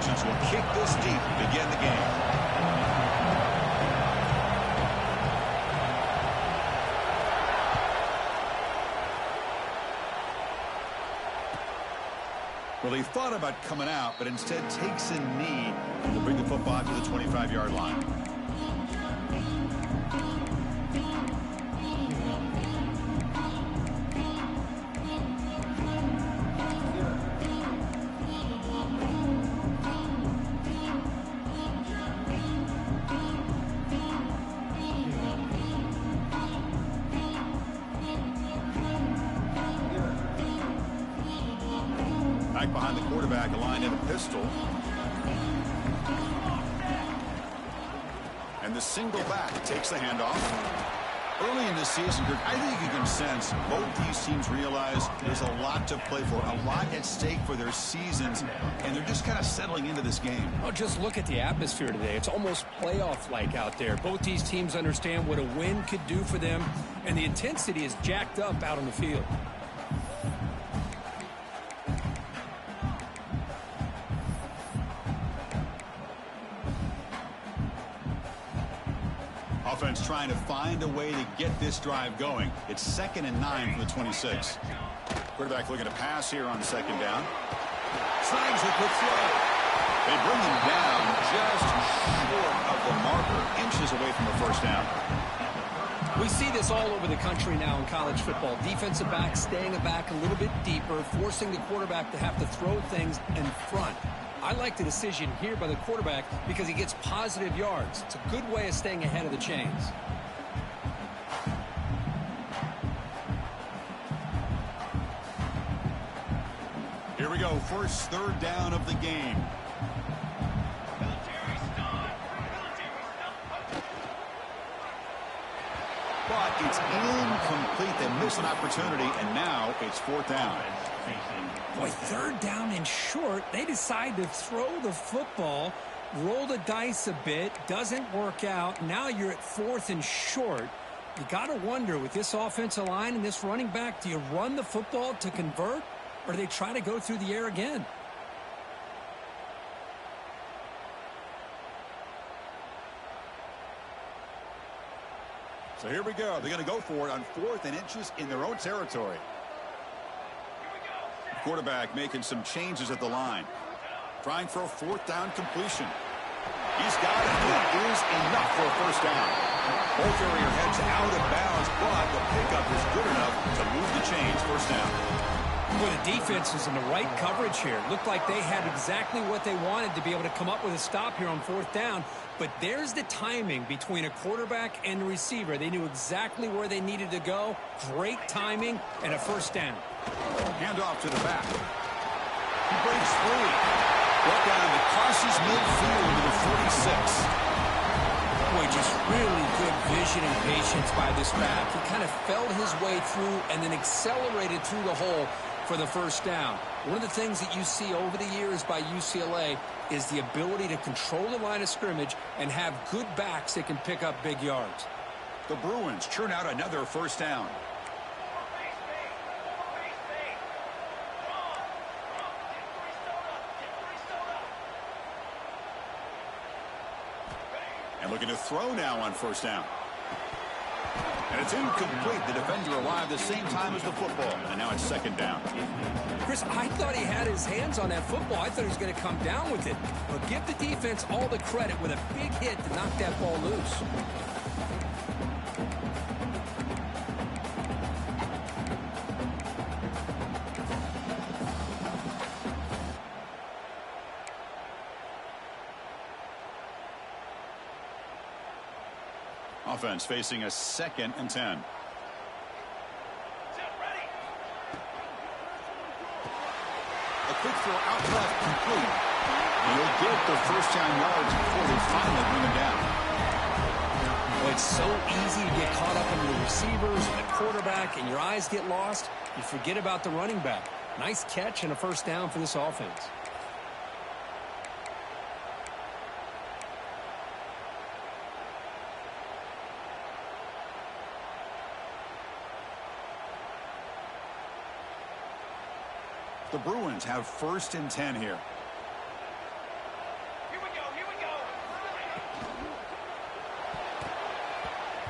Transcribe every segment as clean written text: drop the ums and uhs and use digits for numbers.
Trojans will kick this deep to begin the game. Well, he thought about coming out, but instead takes a knee and will bring the football to the 25-yard line. Back behind the quarterback, aligned in a pistol. And the single back takes the handoff. Early in the season, I think you can sense both these teams realize there's a lot to play for, a lot at stake for their seasons, and they're just kind of settling into this game. Well, just look at the atmosphere today. It's almost playoff-like out there. Both these teams understand what a win could do for them, and the intensity is jacked up out on the field. Offense trying to find a way to get this drive going. It's 2nd and 9 from the 26. Quarterback looking to pass here on 2nd down. Slides a quick throw. They bring him down just short of the marker, inches away from the first down. We see this all over the country now in college football. Defensive backs staying back a little bit deeper, forcing the quarterback to have to throw things in front. I like the decision here by the quarterback because he gets positive yards. It's a good way of staying ahead of the chains. Here we go, first 3rd down of the game. But it's incomplete. They miss an opportunity, and now it's 4th down. Boy, 3rd down and short. They decide to throw the football, roll the dice a bit, doesn't work out. Now you're at 4th and short. You got to wonder, with this offensive line and this running back, do you run the football to convert, or do they try to go through the air again? So here we go. They're going to go for it on 4th and inches in their own territory. Quarterback making some changes at the line. Trying for a 4th down completion. He's got it. That is enough for a 1st down. Both area heads out of bounds, but the pickup is good enough to move the chains. 1st down. Well, the defense was in the right coverage here. Looked like they had exactly what they wanted to be able to come up with a stop here on 4th down. But there's the timing between a quarterback and the receiver. They knew exactly where they needed to go. Great timing and a 1st down. Handoff to the back. He breaks free. Brought down to crosses midfield to the 46. Boy, just really good vision and patience by this back. He kind of felt his way through and then accelerated through the hole for the 1st down. One of the things that you see over the years by UCLA is the ability to control the line of scrimmage and have good backs that can pick up big yards. The Bruins churn out another 1st down. And looking to throw now on 1st down. And it's incomplete. The defender arrived the same time as the football. And now it's 2nd down. Chris, I thought he had his hands on that football. I thought he was going to come down with it. But give the defense all the credit with a big hit to knock that ball loose. Offense facing a 2nd and 10. A quick throw out left, complete. He'll get the 1st down yards before they finally bring him down. Well, it's so easy to get caught up in the receivers and the quarterback, and your eyes get lost. You forget about the running back. Nice catch and a 1st down for this offense. The Bruins have 1st and 10 here.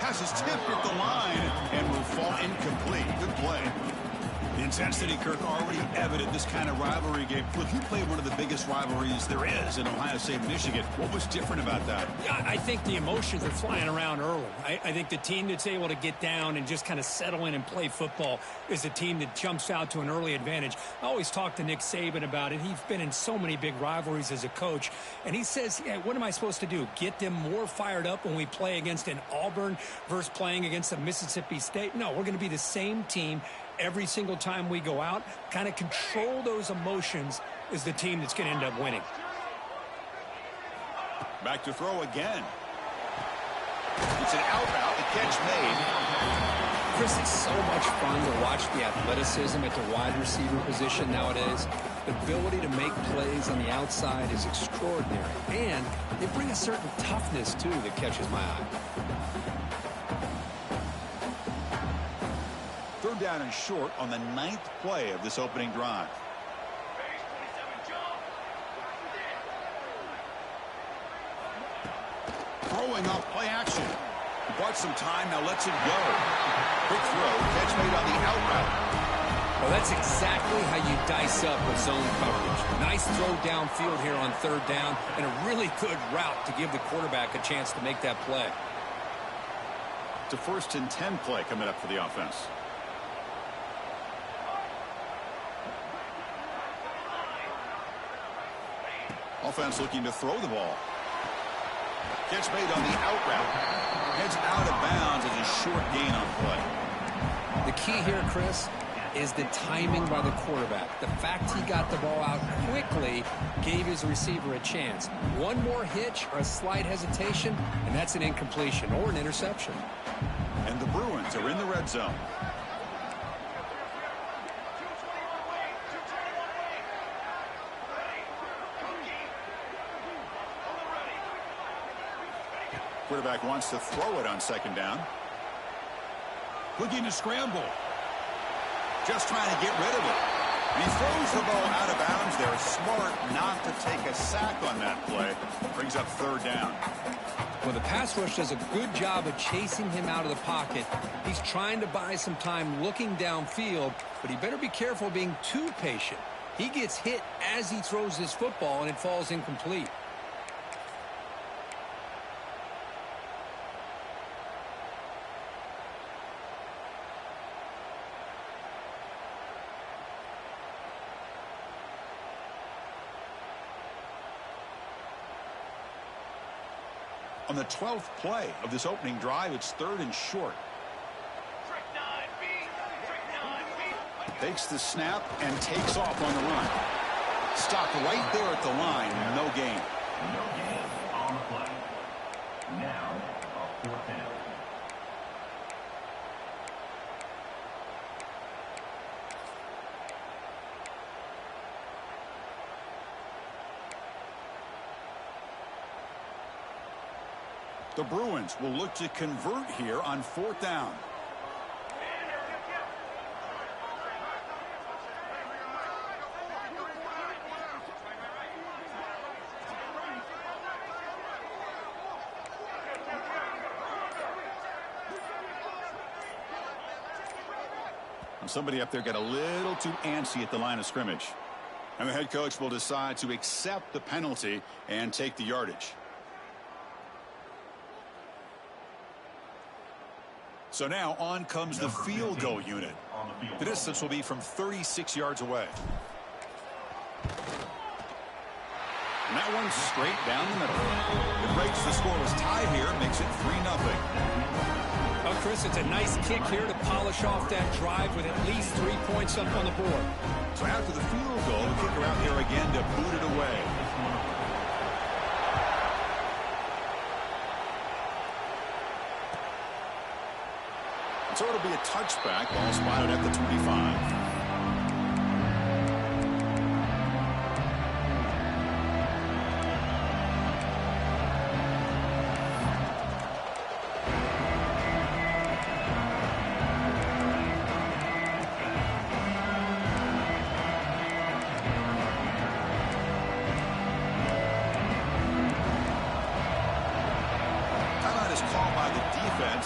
Pass is tipped at the line and will fall incomplete. Good play. The intensity, Kirk, already evident this kind of rivalry game. Look, you played one of the biggest rivalries there is in Ohio State, Michigan. What was different about that? Yeah, I think the emotions are flying around early. I think the team that's able to get down and just kind of settle in and play football is the team that jumps out to an early advantage. I always talk to Nick Saban about it. He's been in so many big rivalries as a coach, and he says, yeah, what am I supposed to do? Get them more fired up when we play against an Auburn versus playing against a Mississippi State? No, we're going to be the same team every single time we go out. Kind of control those emotions is the team that's going to end up winning. Back to throw again. It's an out route. The catch made. Chris, it's so much fun to watch the athleticism at the wide receiver position nowadays. The ability to make plays on the outside is extraordinary. And they bring a certain toughness, too, that catches my eye. Third down and short on the 9th play of this opening drive. Throwing off play action. He bought some time, now lets it go. Quick throw, catch made on the out route. Well, that's exactly how you dice up with zone coverage. Nice throw downfield here on third down, and a really good route to give the quarterback a chance to make that play. It's a 1st and 10 play coming up for the offense. Offense looking to throw the ball. Catch made on the out route. Heads out of bounds as a short gain on play. The key here, Chris, is the timing by the quarterback. The fact he got the ball out quickly gave his receiver a chance. One more hitch or a slight hesitation, and that's an incompletion or an interception. And the Bruins are in the red zone. Quarterback wants to throw it on 2nd down. Looking to scramble. Just trying to get rid of it. And he throws the ball out of bounds there. Smart not to take a sack on that play. Brings up 3rd down. Well, the pass rush does a good job of chasing him out of the pocket. He's trying to buy some time looking downfield, but he better be careful being too patient. He gets hit as he throws his football, and it falls incomplete. On the 12th play of this opening drive, it's 3rd and short. Takes the snap and takes off on the run. Stopped right there at the line. No gain. No gain on the play. Now, a 4th down. The Bruins will look to convert here on 4th down. And somebody up there got a little too antsy at the line of scrimmage. And the head coach will decide to accept the penalty and take the yardage. So now on comes the field goal unit. The distance will be from 36 yards away. And that one's straight down the middle. It breaks the scoreless tie here, makes it 3-0. Well, Chris, it's a nice kick here to polish off that drive with at least 3 points up on the board. So after the field goal, the kicker out there again to boot it away. So it'll be a touchback, ball spotted at the 25.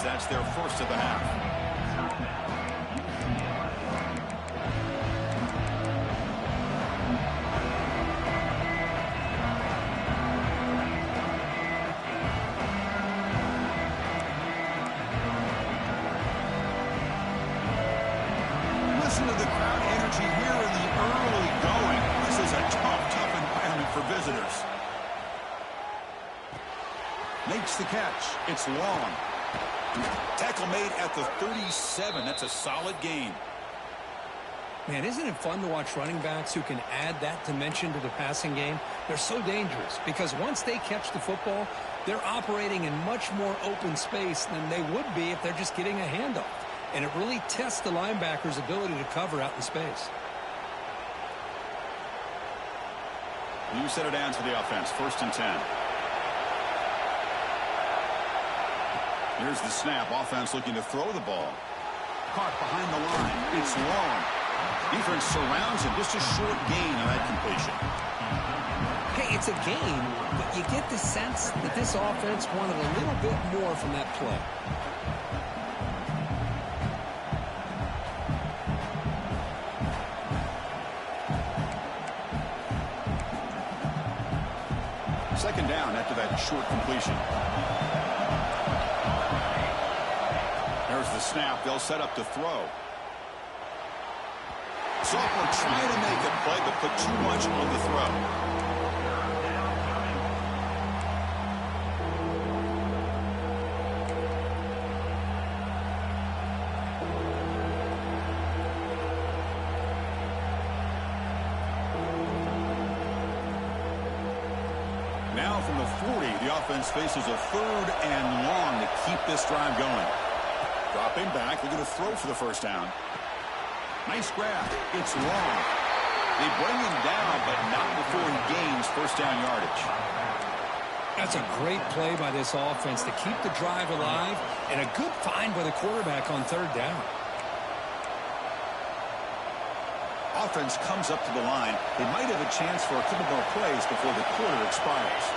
That's their first of the half. Listen to the crowd energy here in the early going. This is a tough environment for visitors. Makes the catch. It's long. Tackle made at the 37. That's a solid gain. Man, isn't it fun to watch running backs who can add that dimension to the passing game? They're so dangerous because once they catch the football, they're operating in much more open space than they would be if they're just getting a handoff. And it really tests the linebacker's ability to cover out in space. You set it down to the offense. 1st and 10. Here's the snap. Offense looking to throw the ball. Caught behind the line. It's long. Defense surrounds him. Just a short gain on that completion. Hey, it's a gain, but you get the sense that this offense wanted a little bit more from that play. Second down after that short completion. There's the snap. They'll set up to throw. Sophomore trying to make a play, but put too much on the throw. Now from the 40, the offense faces a 3rd and long to keep this drive going. Dropping back, they're going to throw for the first down. Nice grab. It's long. They bring him down, but not before he gains first down yardage. That's a great play by this offense to keep the drive alive, and a good find by the quarterback on 3rd down. Offense comes up to the line. They might have a chance for a couple more plays before the quarter expires.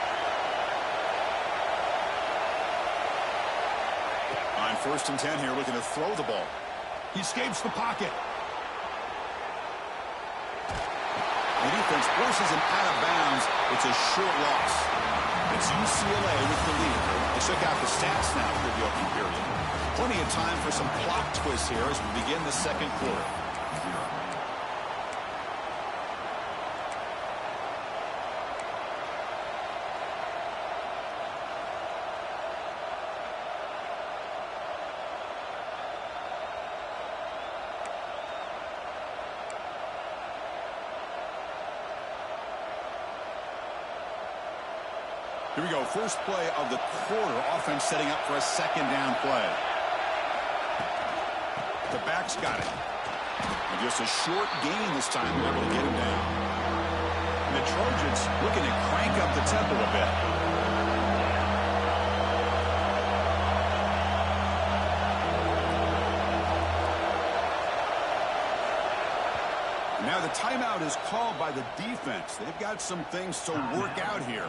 On 1st and 10 here, looking to throw the ball. He escapes the pocket. The defense forces him out of bounds. It's a short loss. It's UCLA with the lead. They check out the stats now for the opening period. Plenty of time for some clock twists here as we begin the second quarter. Here we go. First play of the quarter. Offense setting up for a 2nd down play. The back's got it. And just a short gain this time. They're able to get him down. And the Trojans looking to crank up the tempo a bit. Now the timeout is called by the defense. They've got some things to work out here.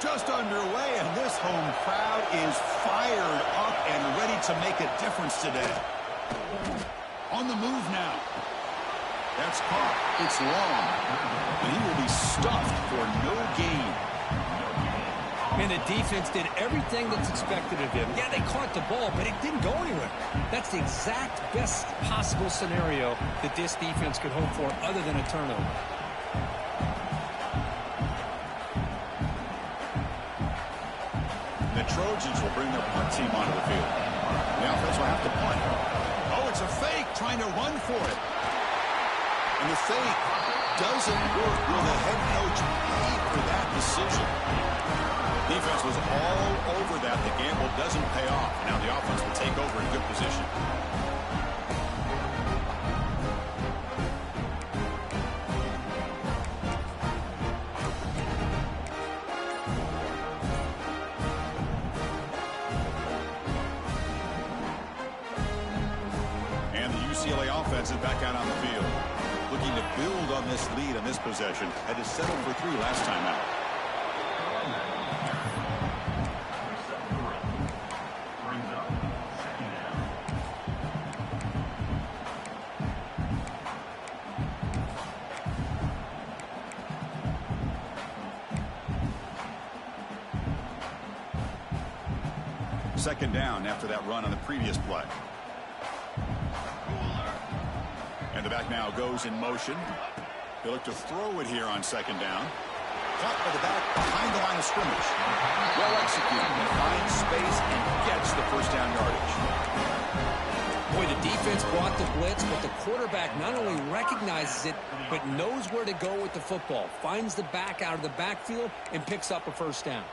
Just underway, and this home crowd is fired up and ready to make a difference today. On the move now. That's caught. It's long. And he will be stuffed for no gain. And the defense did everything that's expected of them. Yeah, they caught the ball, but it didn't go anywhere. That's the exact best possible scenario that this defense could hope for other than a turnover. The Trojans will bring their punt team onto the field. The offense will have to punt. Oh, it's a fake, trying to run for it. And the fake doesn't work. Will the head coach pay for that decision? Defense was all over that. The gamble doesn't pay off. Now the offense will take over in good position. UCLA offense is back out on the field. Looking to build on this lead on this possession. Had to settle for 3 last time out. Brings up second down. Second down after that run on the previous play. And the back now goes in motion. They look to throw it here on second down. Caught by the back behind the line of scrimmage. Well executed. He finds space and gets the first down yardage. Boy, the defense brought the blitz, but the quarterback not only recognizes it, but knows where to go with the football. Finds the back out of the backfield and picks up a first down.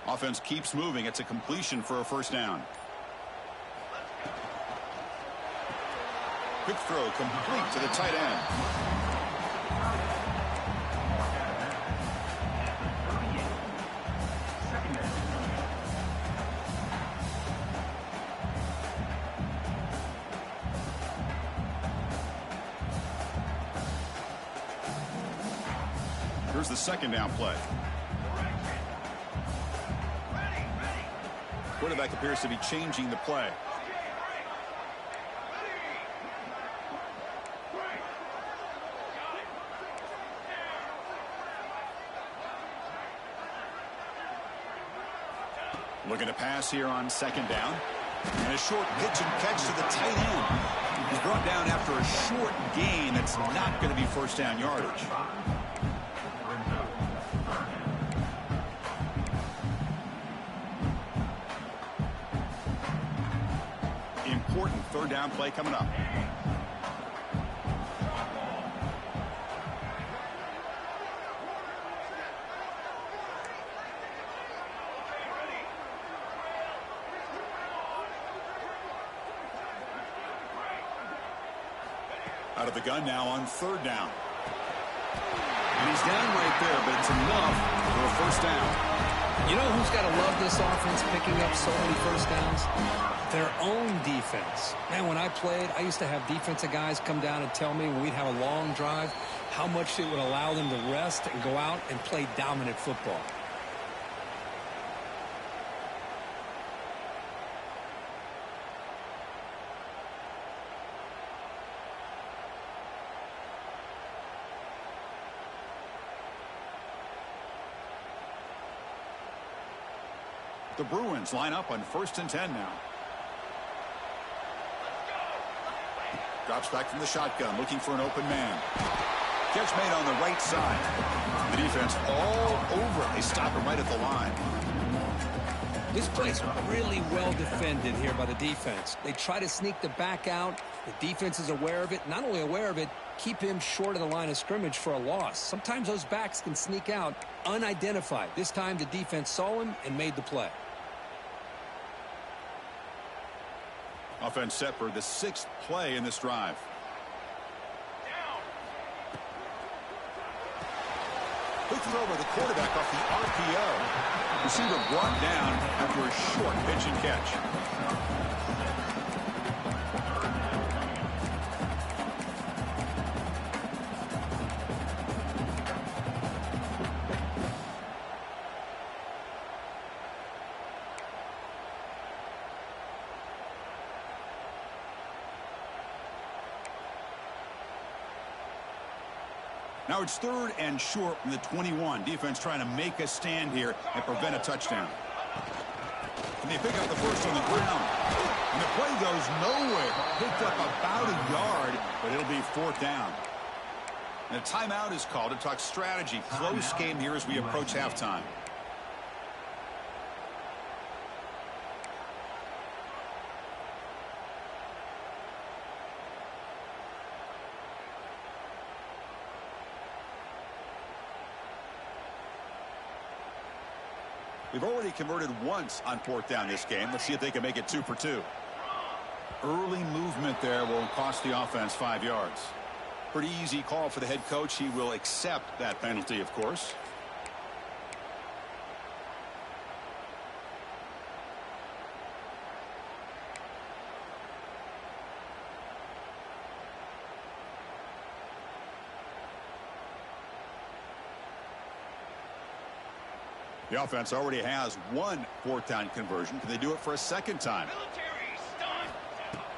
Offense keeps moving. It's a completion for a first down. Quick throw complete to the tight end. Here's the second down play. Quarterback appears to be changing the play. Looking to pass here on second down. And a short pitch and catch to the tight end. He's brought down after a short gain. That's not going to be first down yardage. Important third down play coming up. Out of the gun now on third down. And he's down right there, but it's enough for a first down. You know who's got to love this offense picking up so many first downs? Their own defense. Man, when I played, I used to have defensive guys come down and tell me when we'd have a long drive how much it would allow them to rest and go out and play dominant football. The Bruins line up on 1st and 10 now. Drops back from the shotgun, looking for an open man. Catch made on the right side. The defense all over it. They stop him right at the line. This play's really well defended here by the defense. They try to sneak the back out. The defense is aware of it. Not only aware of it, keep him short of the line of scrimmage for a loss. Sometimes those backs can sneak out unidentified. This time the defense saw him and made the play. Offense set for the 6th play in this drive. Quick throw by the quarterback off the RPO. Receiver brought down after a short pitch and catch. Now it's 3rd and short from the 21. Defense trying to make a stand here and prevent a touchdown. And they pick up the first on the ground. And the play goes nowhere. Picked up about a yard, but it'll be 4th down. And a timeout is called to talk strategy. Close game here as we approach halftime. They've already converted once on 4th down this game. Let's see if they can make it 2 for 2. Early movement there will cost the offense 5 yards. Pretty easy call for the head coach. He will accept that penalty, of course. The offense already has one 4th down conversion. Can they do it for a second time?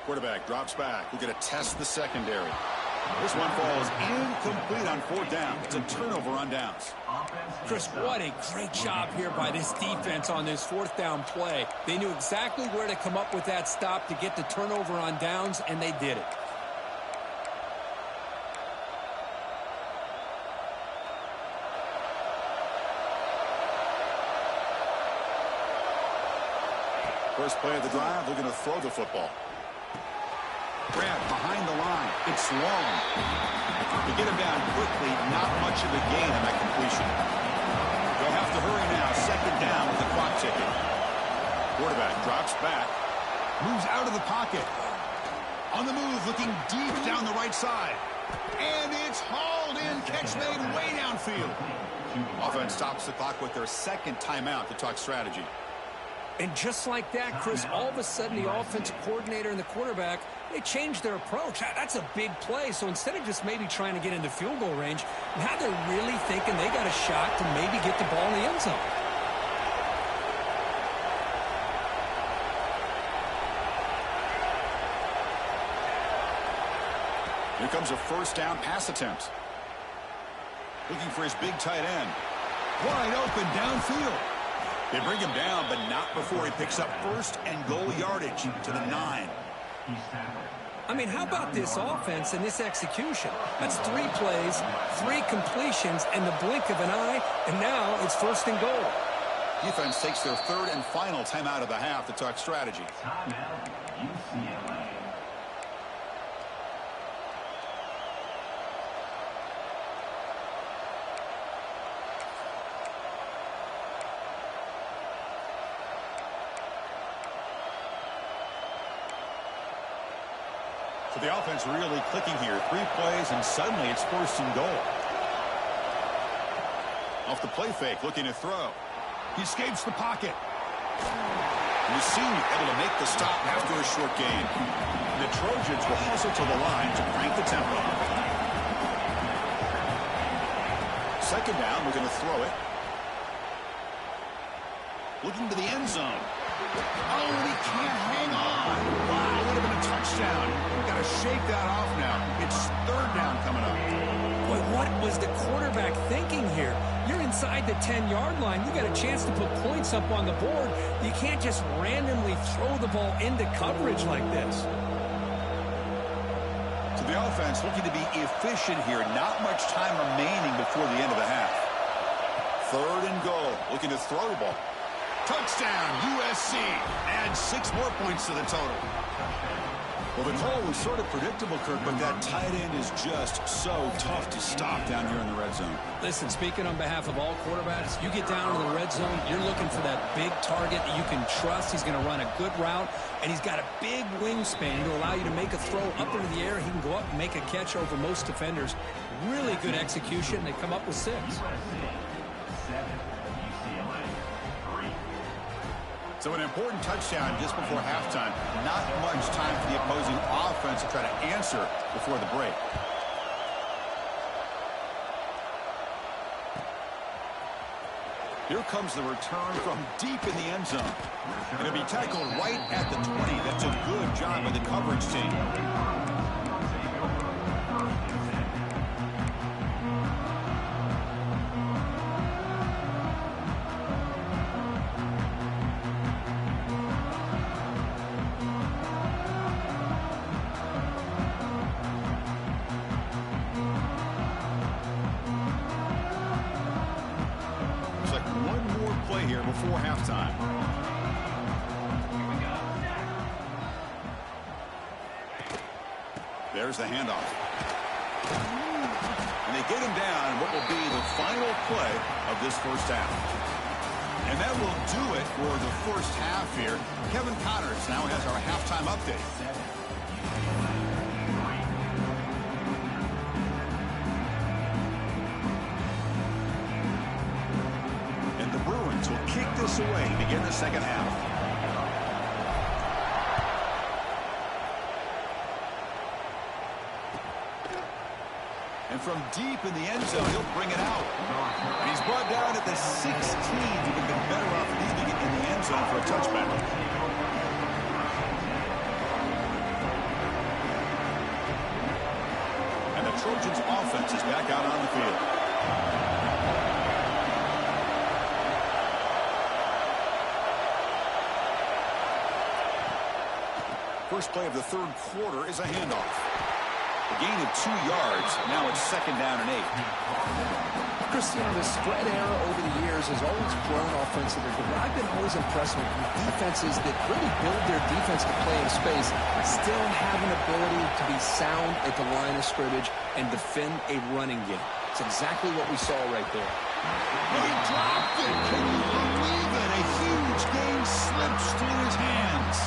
Quarterback drops back. We're going to test the secondary. This one falls incomplete on 4th down. It's a turnover on downs. Chris, what a great job here by this defense on this 4th down play. They knew exactly where to come up with that stop to get the turnover on downs, and they did it. First play of the drive, they're going to throw the football. Grab behind the line. It's long. To get him down quickly, not much of a gain on that completion. They'll have to hurry now. 2nd down with the clock ticking. Quarterback drops back. Moves out of the pocket. On the move, looking deep down the right side. And it's hauled in. Catch made way downfield. Offense stops the clock with their 2nd timeout to talk strategy. And just like that, Chris, all of a sudden the offensive coordinator and the quarterback, they changed their approach. That's a big play. So instead of just maybe trying to get into field goal range, now they're really thinking they got a shot to maybe get the ball in the end zone. Here comes a 1st down pass attempt. Looking for his big tight end. Wide open downfield. They bring him down, but not before he picks up 1st and goal yardage to the 9. I mean, how about this offense and this execution? That's 3 plays, 3 completions, and the blink of an eye, and now it's 1st and goal. Defense takes their 3rd and final timeout of the half to talk strategy. Timeout, UCLA. So the offense really clicking here. 3 plays, and suddenly it's 1st and goal. Off the play fake, looking to throw. He escapes the pocket. The senior able to make the stop after a short gain. The Trojans will hustle to the line to crank the tempo. 2nd down, we're going to throw it. Looking to the end zone. Oh, he can't hang on. Wow, would have been a touchdown. Got to shake that off now. It's 3rd down coming up. Boy, what was the quarterback thinking here? You're inside the 10-yard line. You got a chance to put points up on the board. You can't just randomly throw the ball into coverage like this. So the offense looking to be efficient here. Not much time remaining before the end of the half. 3rd and goal. Looking to throw the ball. Touchdown, USC. Adds 6 more points to the total. Well, the call was sort of predictable, Kirk, but that tight end is just so tough to stop down here in the red zone. Listen, speaking on behalf of all quarterbacks, you get down into the red zone, you're looking for that big target that you can trust. He's going to run a good route, and he's got a big wingspan to allow you to make a throw up into the air. He can go up and make a catch over most defenders. Really good execution. They come up with 6. So an important touchdown just before halftime. Not much time for the opposing offense to try to answer before the break. Here comes the return from deep in the end zone. And it'll be tackled right at the 20. That's a good job by the coverage team. Here before halftime. There's the handoff. And they get him down in what will be the final play of this 1st half. And that will do it for the first half here. Kevin Connors now has our halftime update. And the Bruins will kick this away to begin the second half. And from deep in the end zone, he'll bring it out. And he's brought down at the 16. He would have been better off leaving it in the end zone for a touchback. And the Trojans' offense is back out on the field. First play of the third quarter is a handoff. A gain of 2 yards. Now it's second down and 8. Cristiano, the spread era over the years has always grown offensively, but I've been always impressed with defenses that really build their defense to play in space, still have an ability to be sound at the line of scrimmage and defend a running game. It's exactly what we saw right there. Well, he dropped it. Can you believe it? A huge gain slips through his hands.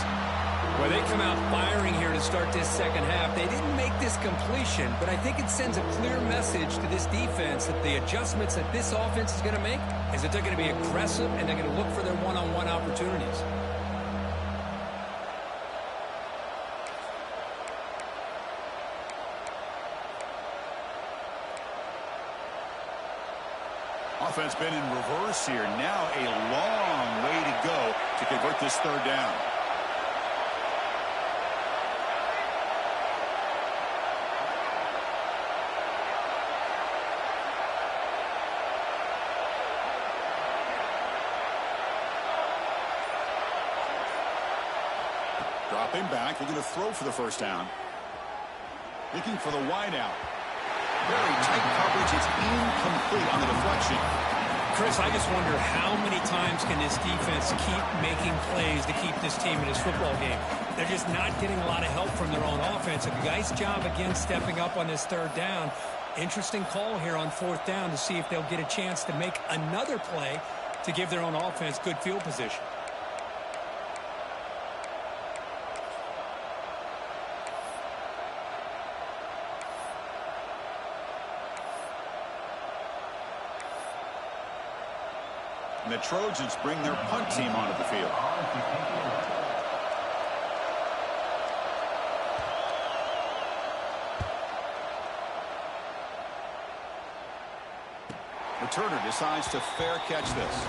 Well, they come out firing here to start this second half. They didn't make this completion, but I think it sends a clear message to this defense that the adjustments that this offense is going to make is that they're going to be aggressive and they're going to look for their one-on-one opportunities. Offense been in reverse here. Now a long way to go to convert this third down. Dropping back, looking to throw for the first down. Looking for the wide out. Very tight coverage. It's incomplete on the deflection. Chris, I just wonder how many times can this defense keep making plays to keep this team in this football game. They're just not getting a lot of help from their own offense. A nice job again stepping up on this third down. Interesting call here on fourth down to see if they'll get a chance to make another play to give their own offense good field position. And the Trojans bring their punt team onto the field. Returner decides to fair catch this.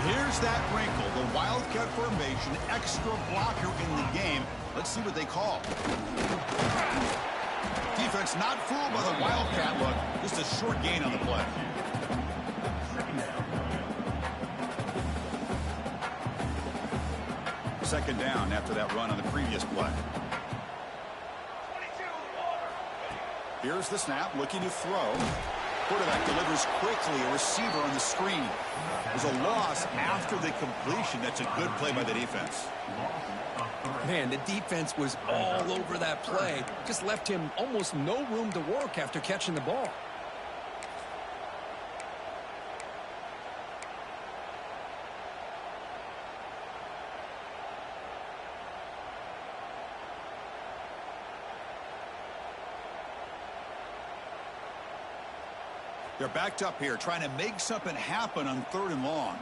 Here's that wrinkle, the Wildcat formation, extra blocker in the game. Let's see what they call. Defense not fooled by the Wildcat look. Just a short gain on the play. Second down after that run on the previous play. Here's the snap, looking to throw. Quarterback delivers quickly, a receiver on the screen. There's a loss after the completion. That's a good play by the defense. Man, the defense was all over that play. Just left him almost no room to work after catching the ball. They're backed up here, trying to make something happen on third and long.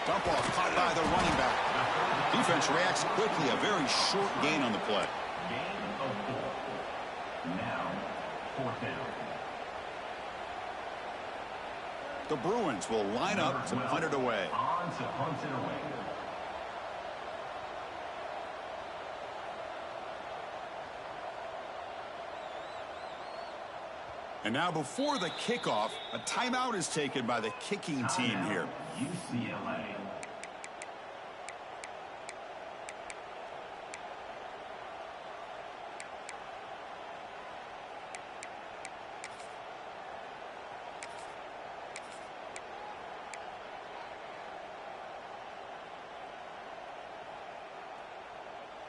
Dump off caught by the running back. Defense reacts quickly. A very short gain on the play. Gain of 4. Now, fourth down. The Bruins will line up to punt it away. On to punt it away. And now before the kickoff, a timeout is taken by the kicking team here. UCLA.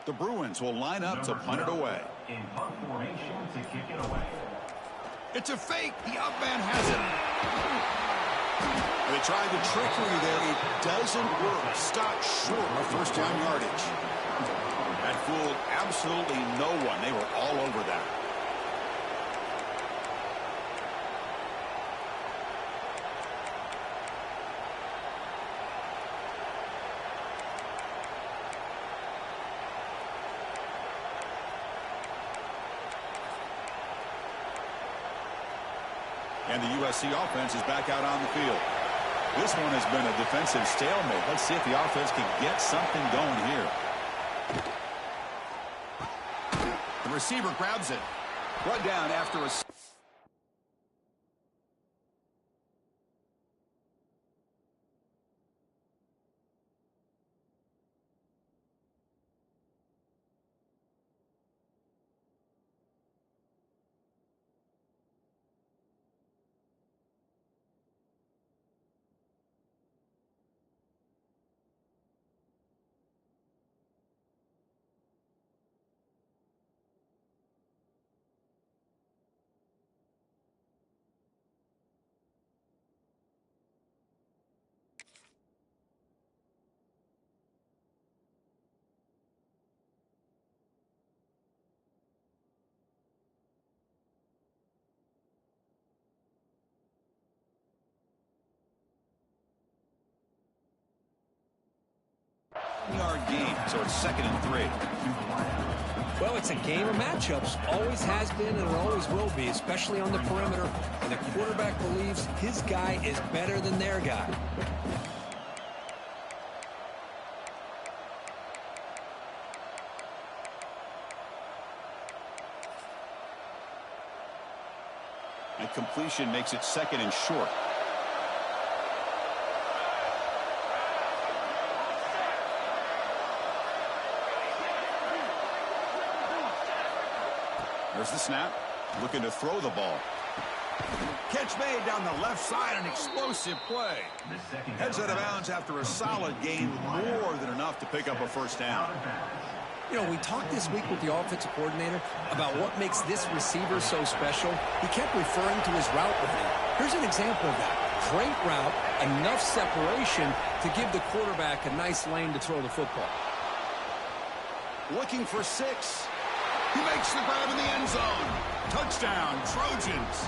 The Bruins will line up to punt it away. In punt formation to kick it away. It's a fake. The up man has it. They tried the trickery there. It doesn't work. Stop short of first down yardage. That fooled absolutely no one. They were all over that. And the USC offense is back out on the field. This one has been a defensive stalemate. Let's see if the offense can get something going here. The receiver grabs it. Run down after a... Yard gain, so it's 2nd and 3. Well, it's a game of matchups. Always has been and it always will be, especially on the perimeter. And the quarterback believes his guy is better than their guy. And completion makes it 2nd and short. There's the snap. Looking to throw the ball. Catch made down the left side. An explosive play. Heads out of bounds after a solid gain. More than enough to pick up a first down. You know, we talked this week with the offensive coordinator about what makes this receiver so special. He kept referring to his route running. Here's an example of that. Great route, enough separation to give the quarterback a nice lane to throw the football. Looking for 6. He makes the grab in the end zone. Touchdown, Trojans.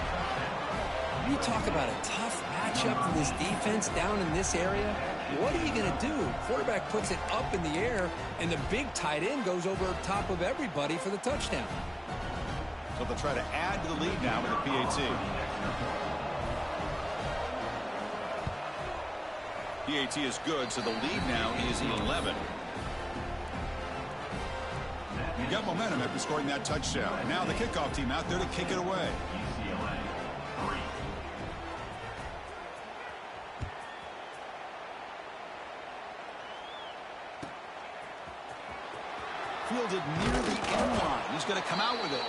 You talk about a tough matchup for this defense down in this area. What are you going to do? Quarterback puts it up in the air, and the big tight end goes over top of everybody for the touchdown. So they'll try to add to the lead now with the PAT. PAT is good, so the lead now is 11. You got momentum after scoring that touchdown. And now the kickoff team out there to kick it away. Fielded near the end line. He's going to come out with it.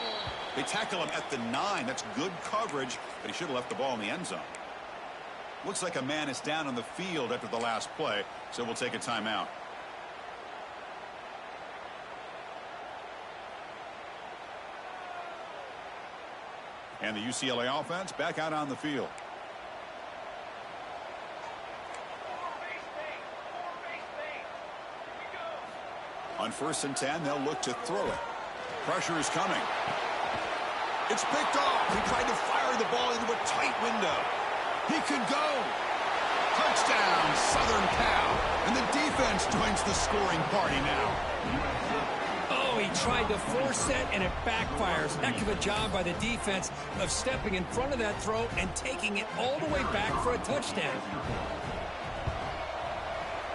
They tackle him at the 9. That's good coverage, but he should have left the ball in the end zone. Looks like a man is down on the field after the last play, so we'll take a timeout. And the UCLA offense back out on the field. On 1st and 10, they'll look to throw it. Pressure is coming. It's picked off. He tried to fire the ball into a tight window. He could go. Touchdown, Southern Cal. And the defense joins the scoring party now. Oh, he tried to force it, and it backfires. Heck of a job by the defense of stepping in front of that throw and taking it all the way back for a touchdown.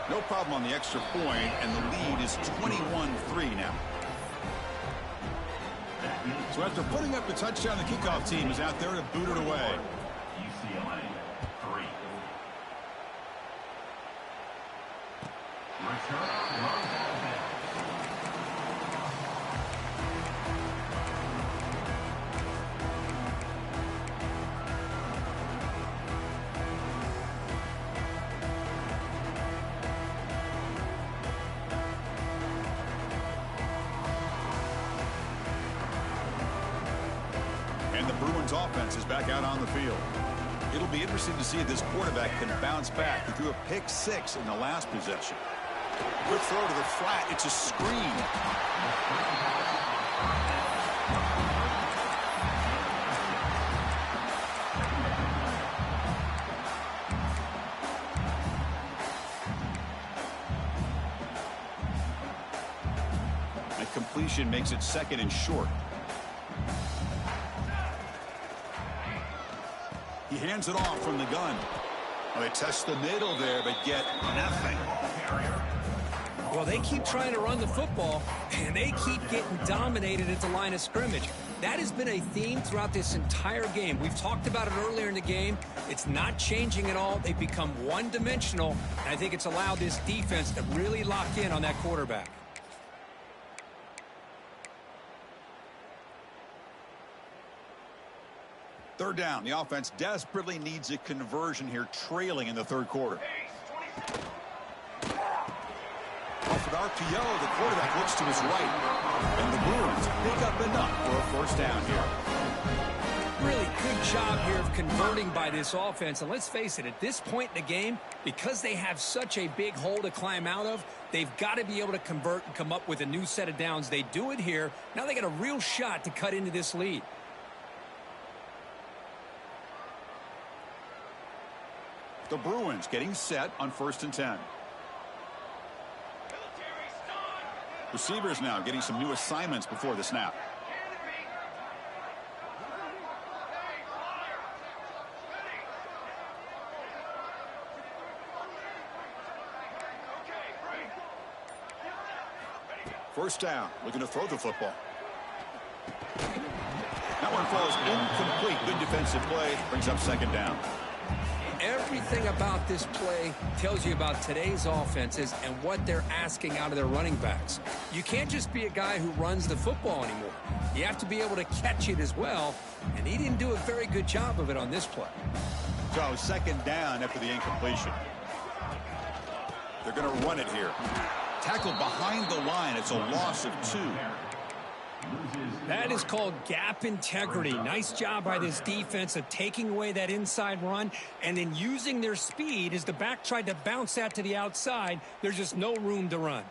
No problem on the extra point, and the lead is 21-3 now. So after putting up the touchdown, the kickoff team is out there to boot it away. UCLA 3. Return. Browns offense is back out on the field. It'll be interesting to see if this quarterback can bounce back. He threw a pick-6 in the last possession. Quick throw to the flat. It's a screen. That completion makes it second and short. He hands it off from the gun. Well, they test the middle there, but get nothing. Well, they keep trying to run the football, and they keep getting dominated at the line of scrimmage. That has been a theme throughout this entire game. We've talked about it earlier in the game. It's not changing at all. They've become one-dimensional, and I think it's allowed this defense to really lock in on that quarterback. Third down. The offense desperately needs a conversion here, trailing in the third quarter. Off an RPO, the quarterback looks to his right. And the Bruins pick up enough for a first down here. Really good job here of converting by this offense. And let's face it, at this point in the game, because they have such a big hole to climb out of, they've got to be able to convert and come up with a new set of downs. They do it here. Now they got a real shot to cut into this lead. The Bruins getting set on 1st and 10. Receivers now getting some new assignments before the snap. First down, looking to throw the football. That one falls incomplete. Good defensive play, brings up second down. Everything about this play tells you about today's offenses and what they're asking out of their running backs. You can't just be a guy who runs the football anymore. You have to be able to catch it as well, and he didn't do a very good job of it on this play. So second down after the incompletion. They're going to run it here. Tackled behind the line. It's a loss of 2. That is called gap integrity. Nice job by this defense of taking away that inside run and then using their speed as the back tried to bounce that to the outside. There's just no room to run.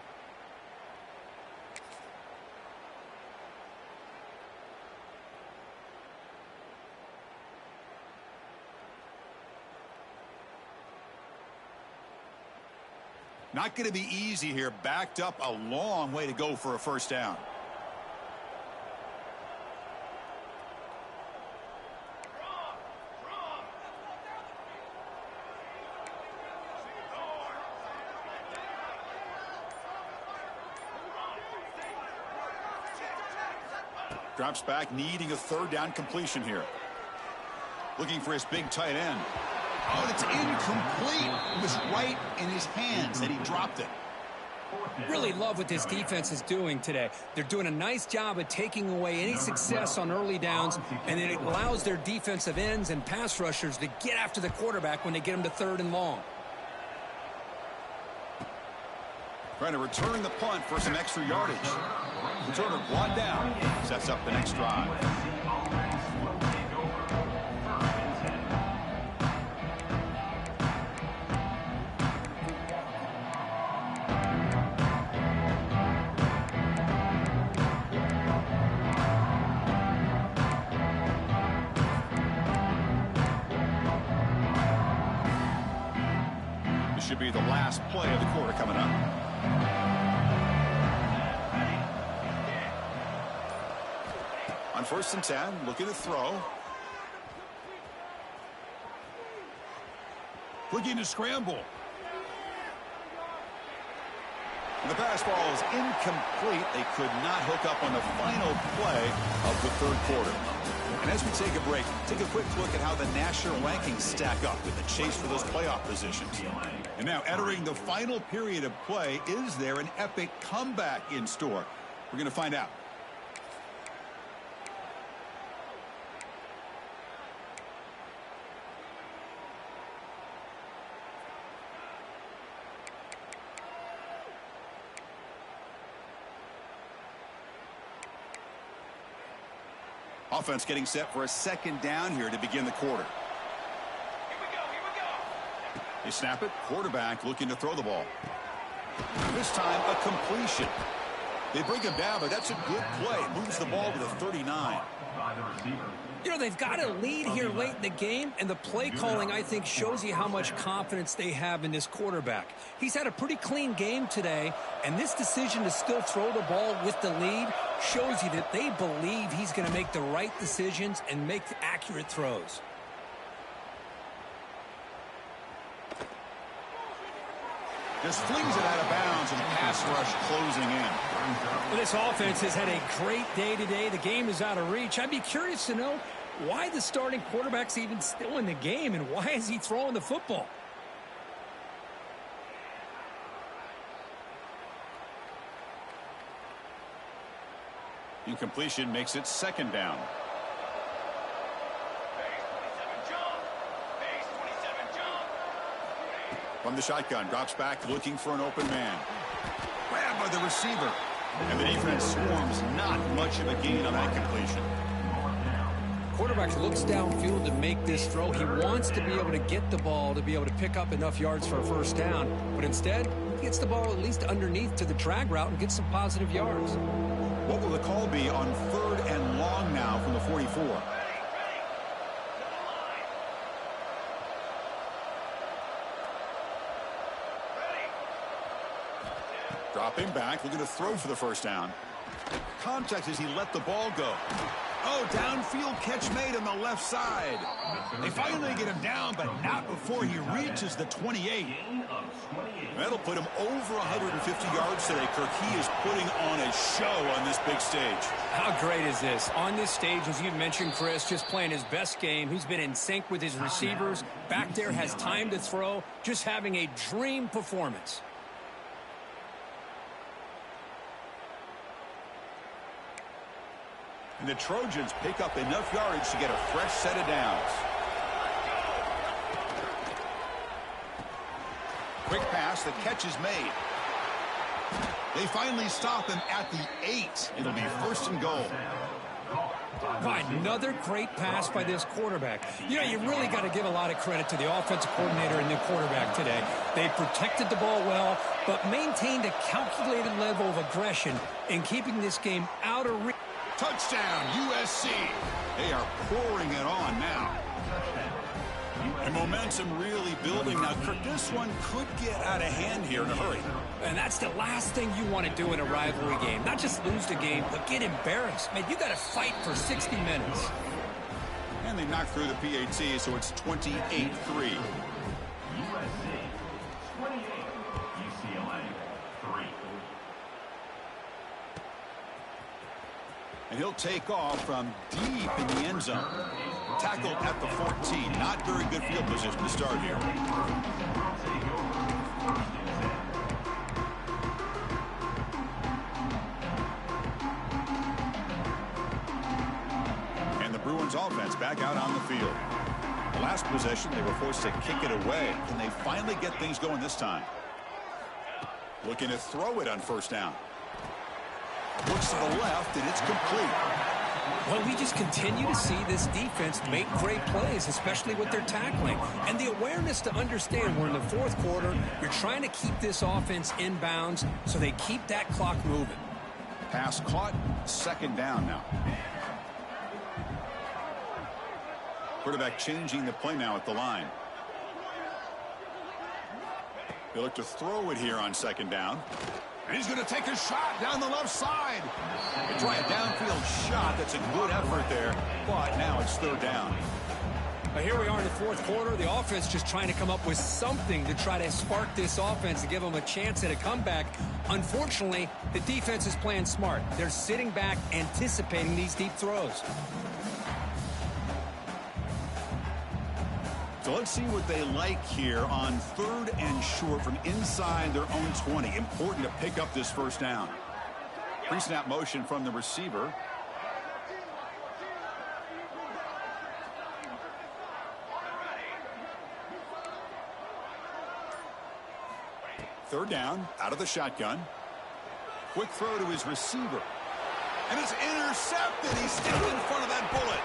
Not going to be easy here. Backed up a long way to go for a first down. Drops back, needing a third down completion here. Looking for his big tight end. Oh, and it's incomplete. It was right in his hands that he dropped it. Really love what this defense is doing today. They're doing a nice job of taking away any success on early downs, and it allows their defensive ends and pass rushers to get after the quarterback when they get him to 3rd and long. Trying to return the punt for some extra yardage. Returner brought down. Sets up the next drive. This should be the last play of the quarter coming up. On 1st and 10, looking to throw. Looking to scramble. And the pass ball is incomplete. They could not hook up on the final play of the third quarter. And as we take a break, take a quick look at how the national rankings stack up in the chase for those playoff positions. And now entering the final period of play, is there an epic comeback in store? We're going to find out. Offense getting set for a second down here to begin the quarter. They snap it. Quarterback looking to throw the ball. This time a completion. They bring him down, but that's a good play. Moves the ball to the 39. You know, they've got a lead here late in the game, and the play calling, I think, shows you how much confidence they have in this quarterback. He's had a pretty clean game today, and this decision to still throw the ball with the lead shows you that they believe he's going to make the right decisions and make accurate throws. Just flings it out of bounds, and the pass rush closing in. Well, this offense has had a great day today. The game is out of reach. I'd be curious to know why the starting quarterback's even still in the game, and why is he throwing the football? Incompletion makes it second down. From the shotgun, drops back, looking for an open man. Grabbed by the receiver. And the defense swarms. Not much of a gain on that completion. Quarterback looks downfield to make this throw. He wants to be able to get the ball to be able to pick up enough yards for a first down. But instead, he gets the ball at least underneath to the drag route and gets some positive yards. What will the call be on 3rd and long now from the 44? Dropping back, looking to throw for the first down. Contact as he let the ball go. Oh, downfield catch made on the left side. They finally get him down, but not before he reaches the 28. That'll put him over 150 yards today, Kirk. He is putting on a show on this big stage. How great is this? On this stage, as you mentioned, Chris, just playing his best game. He's been in sync with his receivers. Back there, has time to throw. Just having a dream performance. And the Trojans pick up enough yardage to get a fresh set of downs. Quick pass, the catch is made. They finally stop him at the 8. It'll be 1st and goal. Right, another great pass by this quarterback. You know, you really got to give a lot of credit to the offensive coordinator and the quarterback today. They protected the ball well, but maintained a calculated level of aggression in keeping this game out of reach. Touchdown, USC. They are pouring it on now. And momentum really building. Now, Kirk, this one could get out of hand here in a hurry. And that's the last thing you want to do in a rivalry game. Not just lose the game, but get embarrassed. Man, you got to fight for 60 minutes. And they knocked through the PAT, so it's 28-3. USC 28, UCLA 3. And he'll take off from deep in the end zone. Tackled at the 14. Not very good field position to start here. And the Bruins offense back out on the field. The last possession, they were forced to kick it away. Can they finally get things going this time? Looking to throw it on 1st down. Looks to the left, and it's complete. Well, we just continue to see this defense make great plays, especially with their tackling. And the awareness to understand we're in the 4th quarter, you're trying to keep this offense in bounds so they keep that clock moving. Pass caught, 2nd down now. Quarterback changing the play now at the line. They look to throw it here on 2nd down. And he's going to take a shot down the left side. They try a downfield shot. That's a good effort there. But now it's 3rd down. But here we are in the 4th quarter. The offense just trying to come up with something to try to spark this offense to give them a chance at a comeback. Unfortunately, the defense is playing smart. They're sitting back, anticipating these deep throws. So let's see what they like here on 3rd and short from inside their own 20. Important to pick up this 1st down. Pre-snap motion from the receiver. Third down, out of the shotgun. Quick throw to his receiver. And it's intercepted. He's still in front of that bullet.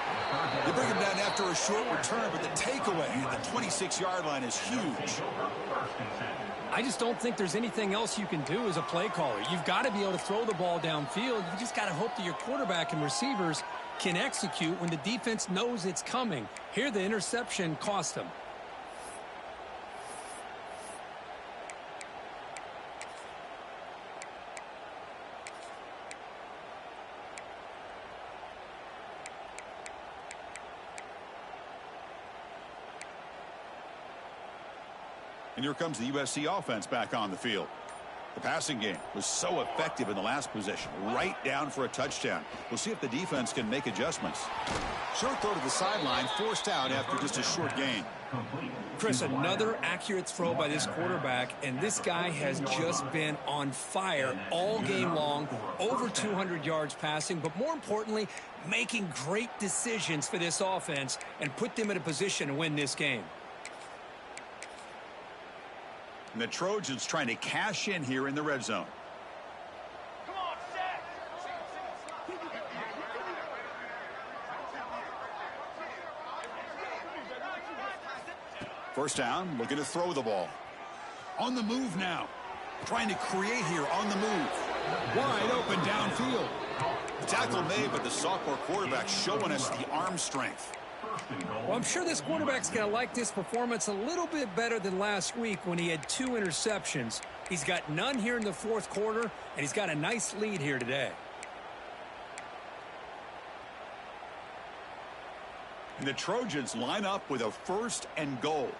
They bring him down after a short return, but the takeaway at the 26-yard line is huge. I just don't think there's anything else you can do as a play caller. You've got to be able to throw the ball downfield. You just got to hope that your quarterback and receivers can execute when the defense knows it's coming. Here, the interception cost him. And here comes the USC offense back on the field. The passing game was so effective in the last possession, right down for a touchdown. We'll see if the defense can make adjustments. Short throw to the sideline, forced out after just a short gain. Chris, another accurate throw by this quarterback, and this guy has just been on fire all game long, over 200 yards passing, but more importantly, making great decisions for this offense and put them in a position to win this game. And the Trojans trying to cash in here in the red zone. First down, looking to throw the ball. On the move now. Trying to create here on the move. Wide open downfield. The tackle made, but the sophomore quarterback showing us the arm strength. Well, I'm sure this quarterback's going to like this performance a little bit better than last week when he had 2 interceptions. He's got none here in the fourth quarter, and he's got a nice lead here today. And the Trojans line up with a 1st and goal.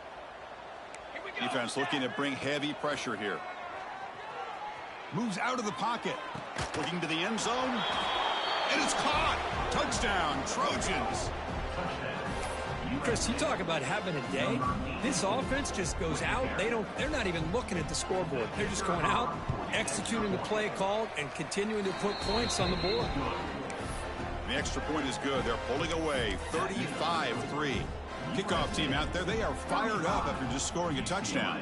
Defense looking to bring heavy pressure here. Moves out of the pocket. Looking to the end zone. And it's caught. Touchdown, Trojans. Chris, you talk about having a day. This offense just goes out. They're not even looking at the scoreboard. They're just going out, executing the play called, and continuing to put points on the board. The extra point is good. They're pulling away 35-3. Kickoff team out there. They are fired up after just scoring a touchdown.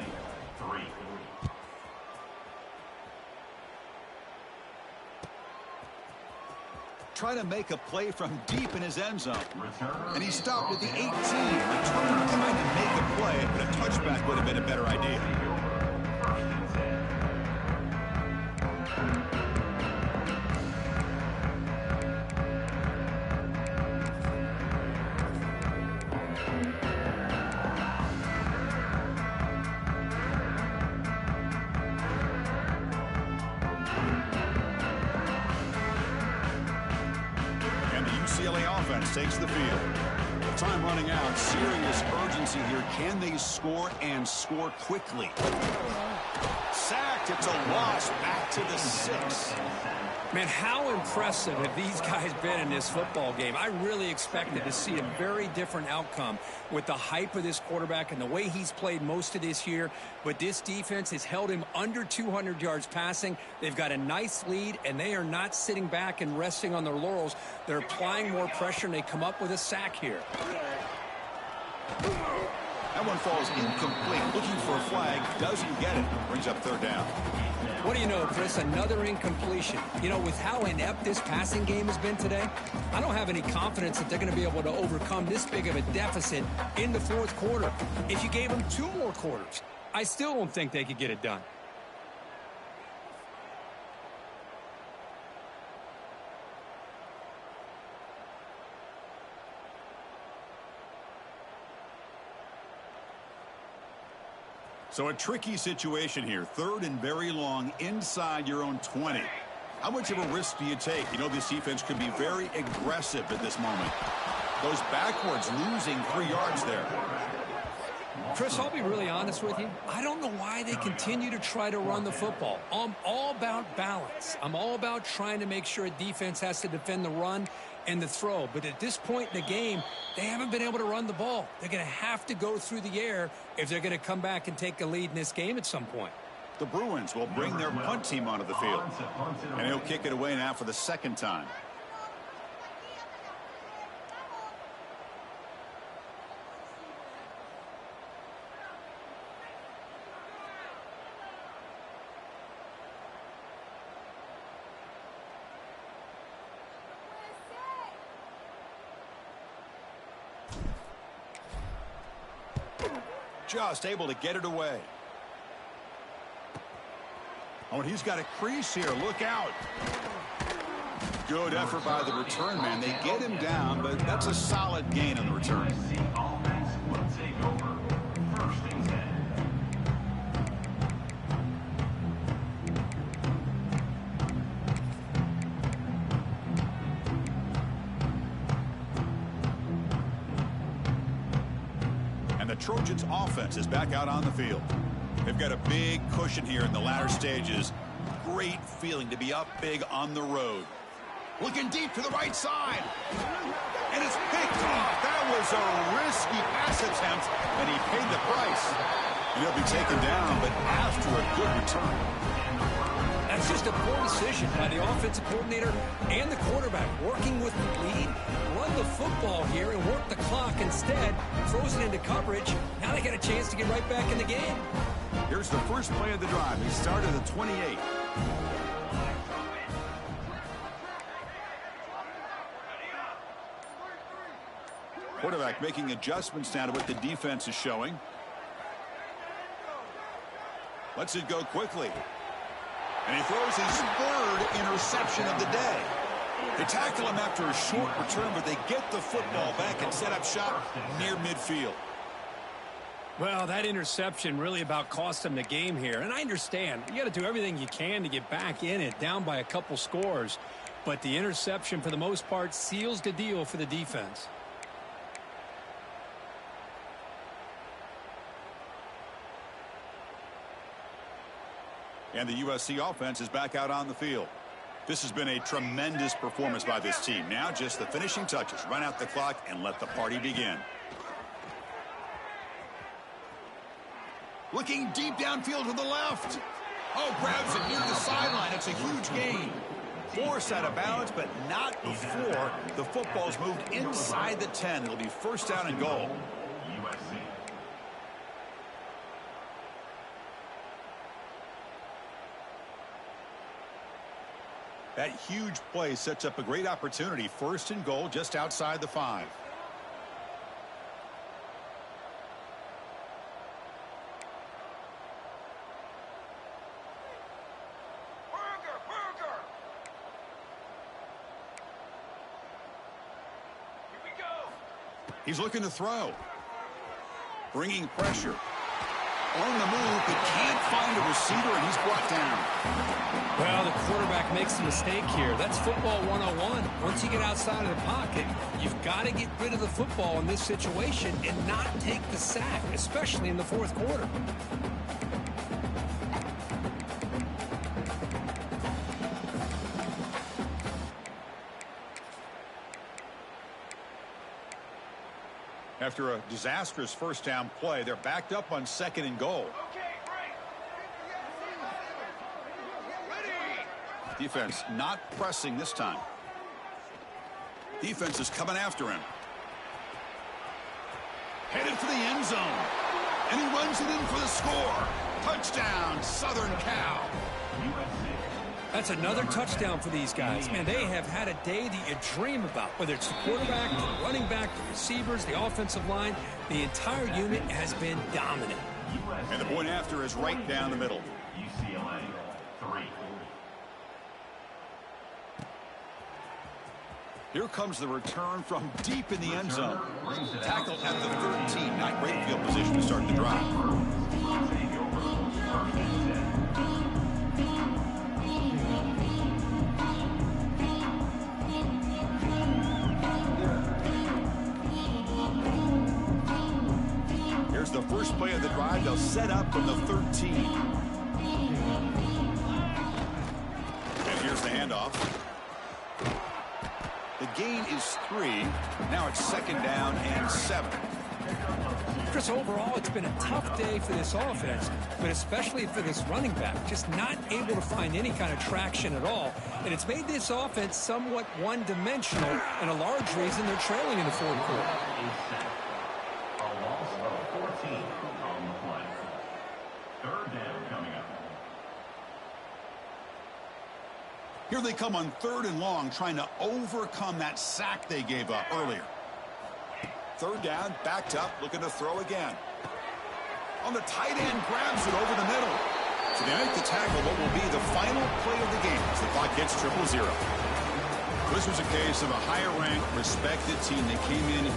Trying to make a play from deep in his end zone. And he stopped at the 18. Returner trying to make a play, but a touchback would have been a better idea. Takes the field. Time running out. Serious urgency here. Can they score and score quickly? Sacked. It's a loss. Back to the 6. Man, how impressive have these guys been in this football game? I really expected to see a very different outcome with the hype of this quarterback and the way he's played most of this year. But this defense has held him under 200 yards passing. They've got a nice lead, and they are not sitting back and resting on their laurels. They're applying more pressure, and they come up with a sack here. That one falls incomplete. Looking for a flag. Doesn't get it. Brings up 3rd down. What do you know, Chris? Another incompletion. You know, with how inept this passing game has been today, I don't have any confidence that they're going to be able to overcome this big of a deficit in the fourth quarter. If you gave them 2 more quarters, I still don't think they could get it done. So a tricky situation here. 3rd and very long inside your own 20. How much of a risk do you take? You know this defense could be very aggressive at this moment. Goes backwards, losing 3 yards there. Chris, I'll be really honest with you. I don't know why they continue to try to run the football. I'm all about balance. I'm all about trying to make sure a defense has to defend the run and the throw. But at this point in the game, they haven't been able to run the ball. They're going to have to go through the air if they're going to come back and take a lead in this game at some point. The Bruins will bring their punt team onto the field. And he'll kick it away now for the 2nd time. just able to get it away. Oh, and he's got a crease here. Look out. Good effort by the return man. They get him down, but that's a solid gain on the return. Offense will take over. First and 10. And the Trojans' offense is back out on the field. They've got a big cushion here in the latter stages. Great feeling to be up big on the road. Looking deep to the right side. And it's picked off. That was a risky pass attempt, and he paid the price. He'll be taken down, but after a good return. That's just a poor decision by the offensive coordinator and the quarterback. Working with the lead, run the football here and work the clock instead. Throws it into coverage. Now they got a chance to get right back in the game. Here's the first play of the drive. He started at 28. Quarterback making adjustments now to what the defense is showing. Lets it go quickly. And he throws his third interception of the day. They tackle him after a short return, but they get the football back and set up shop near midfield. Well, that interception really about cost them the game here. And I understand. You got to do everything you can to get back in it, down by a couple scores. But the interception, for the most part, seals the deal for the defense. And the USC offense is back out on the field. This has been a tremendous performance by this team. Now just the finishing touches. Run out the clock and let the party begin. Looking deep downfield to the left. Oh, grabs it near the sideline. It's a huge gain. Forced out of balance, but not before the football's moved inside the 10. It'll be first down and goal. USC. That huge play sets up a great opportunity. First and goal just outside the 5. He's looking to throw. Bringing pressure. On the move, but can't find a receiver, and he's brought down. Well, the quarterback makes a mistake here. That's football 101. Once you get outside of the pocket, you've got to get rid of the football in this situation and not take the sack, especially in the fourth quarter. After a disastrous first down play, they're backed up on second and goal. Defense not pressing this time. Defense is coming after him. Headed for the end zone. And he runs it in for the score. Touchdown, Southern Cal. That's another touchdown for these guys. Man, they have had a day that you dream about. Whether it's the quarterback, the running back, the receivers, the offensive line, the entire unit has been dominant. And the point after is right down the middle. UCLA 3. Here comes the return from deep in the end zone. Tackled at the 13. Not great field position to start the drive. Here's the first play of the drive. They'll set up from the 13. And here's the handoff. The gain is 3. Now it's second down and 7. Chris, overall, it's been a tough day for this offense, but especially for this running back. Just not able to find any kind of traction at all. And it's made this offense somewhat one-dimensional, and a large reason they're trailing in the fourth quarter. A loss of 14 on the play. Third down coming up. Here they come on third and long, trying to overcome that sack they gave up earlier. Third down, backed up, looking to throw again. on the tight end, grabs it over the middle. So they make the tackle what will be the final play of the game as the clock hits 0-0. This was a case of a higher-ranked, respected team that came in